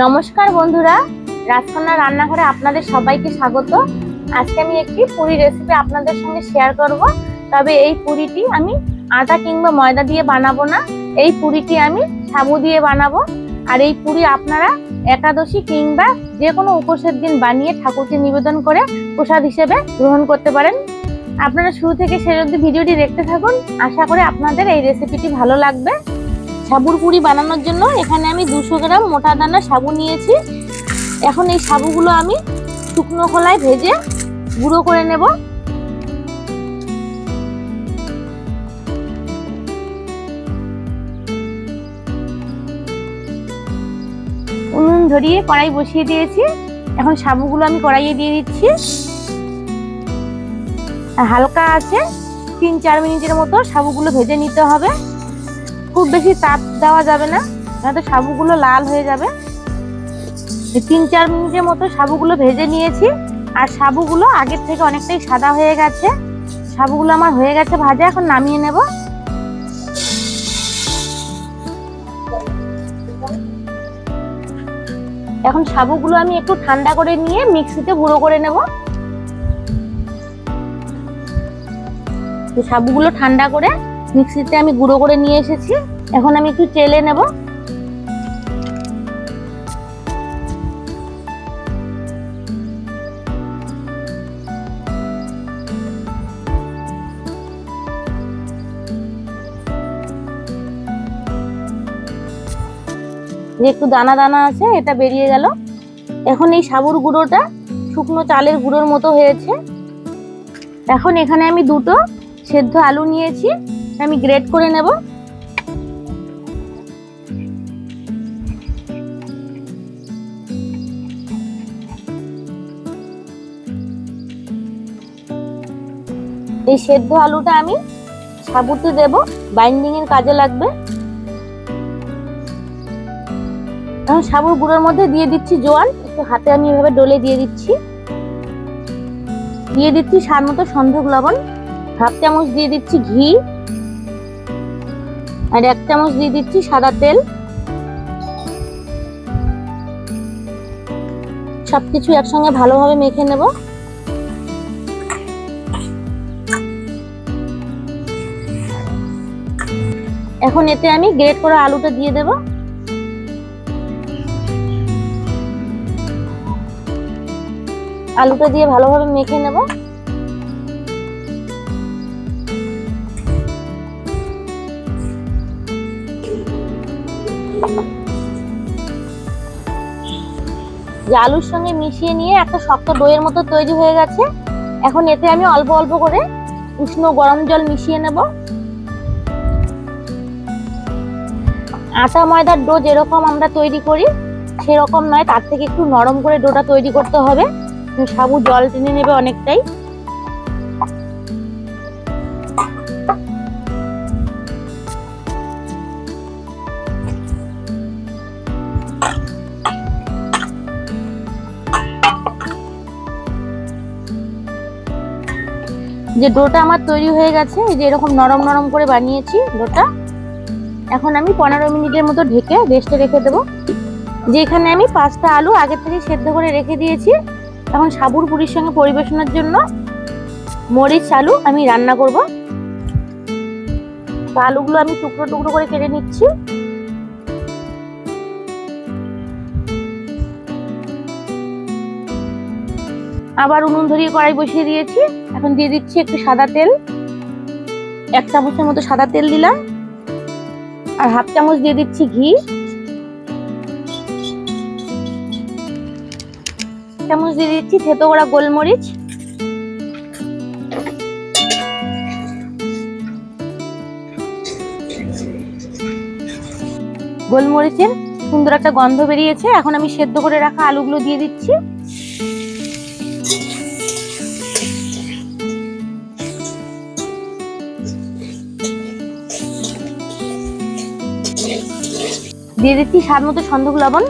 নমস্কার বন্ধুরা, রাজকন্যা রান্নাঘরে আপনাদের সবাইকে স্বাগত। আজকে আমি একটি পুরি রেসিপি আপনাদের সঙ্গে শেয়ার করব। তবে এই পুরিটি আমি আটা কিংবা ময়দা দিয়ে বানাবো না, এই পুরিটি আমি সাবু দিয়ে বানাবো। আর এই পুরি আপনারা একাদশী কিংবা যে কোনো উপোসের দিন বানিয়ে ঠাকুরকে নিবেদন করে প্রসাদ হিসেবে গ্রহণ করতে পারেন। আপনারা শুরু থেকে শেষ অবধি ভিডিওটি দেখতে থাকুন, আশা করি আপনাদের এই রেসিপিটি ভালো লাগবে। সাবুর পুরি বানানোর জন্য এখানে আমি 200 গ্রাম মোটা দানা সাবু নিয়েছি। এখন এই সাবুগুলো আমি শুকনো খোলায় ভেজে গুঁড়ো করে নেব। উনুন ধরিয়ে কড়াই বসিয়ে দিয়েছি। এখন সাবুগুলো আমি কড়াইয়ে দিয়ে দিচ্ছি। হালকা আছে 3-4 মিনিটের মতো সাবুগুলো ভেজে নিতে হবে। খুব বেশি তাপ দেওয়া যাবে না, নয়তো সাবুগুলো লাল হয়ে যাবে। 3-4 মিনিটের মতো সাবুগুলো ভেজে নিয়েছি। আর সাবুগুলো আগের থেকে অনেকটাই সাদা হয়ে গেছে। সাবুগুলো আমার হয়ে গেছে ভাজা, এখন নামিয়ে নেব। এখন সাবুগুলো আমি একটু ঠান্ডা করে নিয়ে মিক্সিতে গুঁড়ো করে নেব। সাবুগুলো ঠান্ডা করে মিক্সিতে আমি গুঁড়ো করে নিয়ে এসেছি। এখন আমি একটু চেলে নেব। যে একটু দানা দানা আছে এটা বেরিয়ে গেল। এখন এই সাবুর গুঁড়োটা শুকনো চালের গুঁড়োর মতো হয়েছে। এখন এখানে আমি 2টো সেদ্ধ আলু নিয়েছি, আমি গ্রেট করে নেব। এই সেদ্ধ আলুটা আমি সাবুতে দেব, বাইন্ডিং এর কাজে লাগবে। এখন সাবুর গুঁড়োর মধ্যে দিয়ে দিচ্ছি জোয়ান, একটু হাতে আমি এভাবে ডলে দিয়ে দিচ্ছি। দিয়ে দিচ্ছি স্বাদ মতো সন্ধক লবণ, 1/2 চামচ দিয়ে দিচ্ছি ঘি, আর 1 চামচ দিয়ে দিচ্ছি সাদা তেল। সবকিছু একসঙ্গে ভালোভাবে মেখে নেব। এখন এতে আমি গ্রেট করা আলুটা দিয়ে দেব। আলুটা দিয়ে ভালোভাবে মেখে নেব। যে আলুর সঙ্গে মিশিয়ে নিয়ে একটা শক্ত ডোয়ের মতো তৈরি হয়ে গেছে। এখন এতে আমি অল্প অল্প করে উষ্ণ গরম জল মিশিয়ে নেব। আটা ময়দার ডো যেরকম আমরা তৈরি করি সেরকম নয়, তার থেকে একটু নরম করে ডোটা তৈরি করতে হবে। সাবু জল টেনে নেবে অনেকটাই। যে ডোটা আমার তৈরি হয়ে গেছে, এই যে এরকম নরম নরম করে বানিয়েছি ডোটা। এখন আমি 15 মিনিটের মতো ঢেকে রেস্টে রেখে দেবো। যেখানে আমি 5টা আলু আগে থেকে সেদ্ধ করে রেখে দিয়েছি। এখন সাবুর পুরির সঙ্গে পরিবেশনের জন্য মরিচ আলু আমি রান্না করব। আলুগুলো আমি টুকরো টুকরো করে কেটে নিচ্ছি। আবার উনুন ধরিয়ে কড়াই বসিয়ে দিয়েছি। এখন দিয়ে দিচ্ছি একটু সাদা তেল, 1 চামচের মতো সাদা তেল দিলাম। আর 1/2 চামচ দিয়ে দিচ্ছি ঘি, 1 চামচ দিয়ে দিচ্ছি থেতো করা গোলমরিচ, গোলমরিচের সুন্দর একটা গন্ধ বেরিয়েছে। এখন আমি সেদ্ধ করে রাখা আলুগুলো দিয়ে দিচ্ছি। দিয়ে দিচ্ছি স্বাদ মতো সন্ধক লবণ।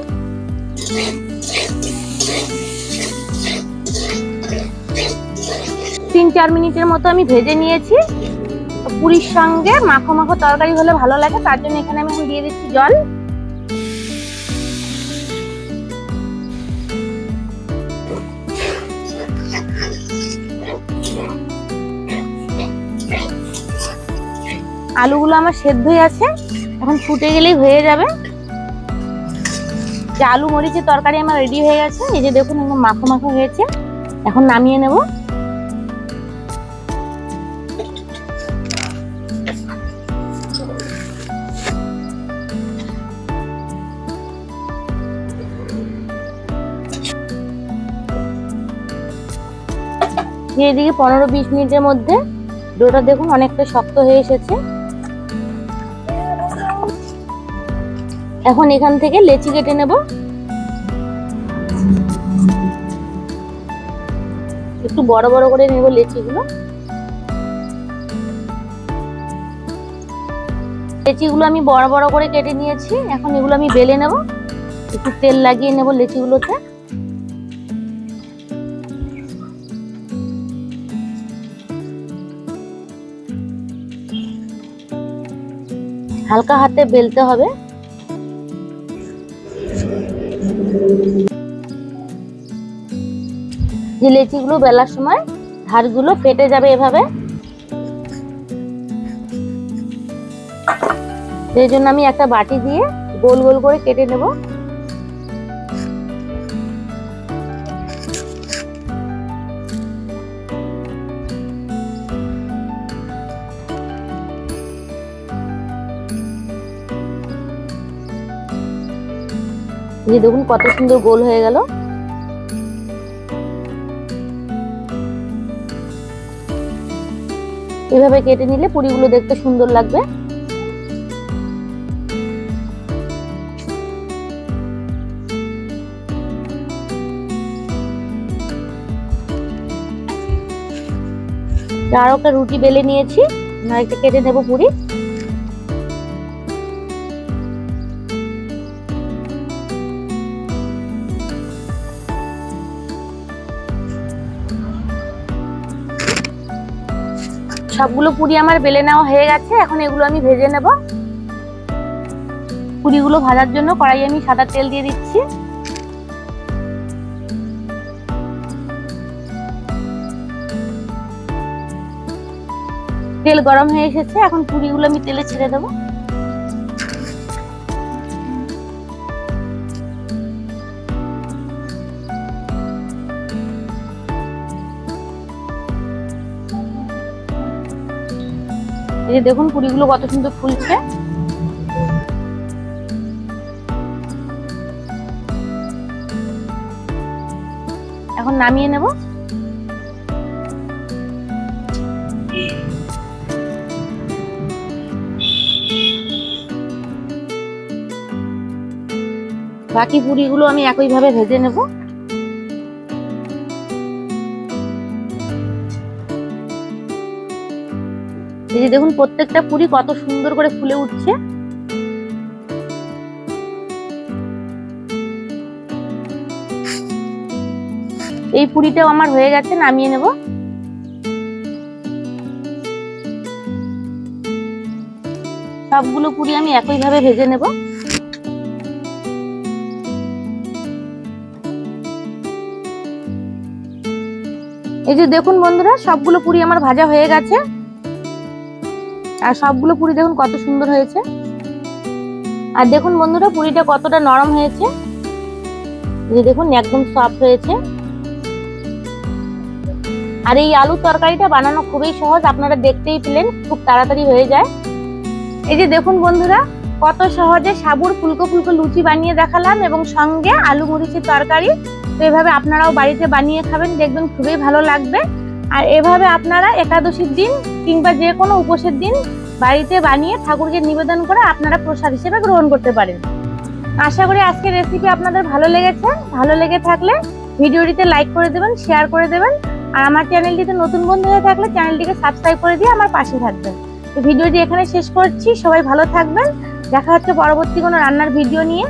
3-4 মিনিটের মতো আমি ভেজে নিয়েছি। পুরির সঙ্গে মাখো মাখো তরকারি হলে ভালো লাগে, তার জন্য এখানে আমি এখন দিয়ে দিচ্ছি জল। আলুগুলো আমার সেদ্ধই আছে, এখন ফুটে গেলেই হয়ে যাবে। যে আলু মরিচের তরকারি আমার রেডি হয়ে গেছে। এই যে দেখুন একদম মাখো মাখো হয়েছে, এখন নামিয়ে নেব। এদিকে 15-20 মিনিটের মধ্যে ডোটা দেখুন অনেকটা শক্ত হয়ে এসেছে। এখন এখান থেকে লেচি কেটে নেব। একটু বড় বড় করে নেব লেচিগুলো। লেচিগুলো আমি বড় বড় করে কেটে নিয়েছি। এখন এগুলো আমি বেলে নেব। একটু তেল লাগিয়ে নেব লেচিগুলোতে। হালকা হাতে বেলতে হবে। যে লেচিগুলো বেলার সময় ধারগুলো ফেটে যাবে এভাবে, সেই জন্য আমি একটা বাটি দিয়ে গোল গোল করে কেটে নেব। এই দেখুন কত সুন্দর গোল হয়ে গেল। এভাবে কেটে নিলে পুরিগুলো দেখতে সুন্দর লাগবে। আরো একটা রুটি বেলে নিয়েছি, একটা কেটে নেব পুরি। সবগুলো পুরি আমার বেলে নেওয়া হয়ে গেছে। এখন এগুলো আমি ভেজে নেব। পুরিগুলো ভাজার জন্য কড়াই আমি সাদা তেল দিয়ে দিচ্ছি। তেল গরম হয়ে এসেছে, এখন পুরিগুলো আমি তেলে ছেড়ে দেবো। এই যে দেখুন পুরিগুলো কত সুন্দর ফুলছে। এখন নামিয়ে নেব। বাকি পুরিগুলো আমি একইভাবে ভেজে নেব। এই যে দেখুন প্রত্যেকটা পুরি কত সুন্দর করে ফুলে উঠছে। এই পুরিটাও আমার হয়ে গেছে, নামিয়ে নেব। সবগুলো পুরি আমি একইভাবে ভেজে নেব। এই যে দেখুন বন্ধুরা সবগুলো পুরি আমার ভাজা হয়ে গেছে। আর সবগুলো পুরি দেখুন কত সুন্দর হয়েছে। আর দেখুন বন্ধুরা পুরিটা কতটা নরম হয়েছে। এই দেখুন একদম সফট হয়েছে। আর এই আলুর তরকারিটা বানানো খুবই সহজ, আপনারা দেখতেই পেলেন, খুব তাড়াতাড়ি হয়ে যায়। এই যে দেখুন বন্ধুরা কত সহজে সাবুর ফুলকো ফুলকো লুচি বানিয়ে দেখালাম এবং সঙ্গে আলু মরিচের তরকারি। তো এভাবে আপনারাও বাড়িতে বানিয়ে খাবেন, দেখবেন খুবই ভালো লাগবে। আর এভাবে আপনারা একাদশীর দিন কিংবা যে কোনো উপোসের দিন বাড়িতে বানিয়ে ঠাকুরকে নিবেদন করে আপনারা প্রসাদ হিসেবে গ্রহণ করতে পারেন। আশা করি আজকের রেসিপি আপনাদের ভালো লেগেছে। ভালো লেগে থাকলে ভিডিওটিতে লাইক করে দেবেন, শেয়ার করে দেবেন। আর আমার চ্যানেলটিতে নতুন বন্ধু হয়ে থাকলে চ্যানেলটিকে সাবস্ক্রাইব করে দিয়ে আমার পাশে থাকবেন। তো ভিডিওটি এখানে শেষ করছি। সবাই ভালো থাকবেন। দেখা হচ্ছে পরবর্তী কোনো রান্নার ভিডিও নিয়ে।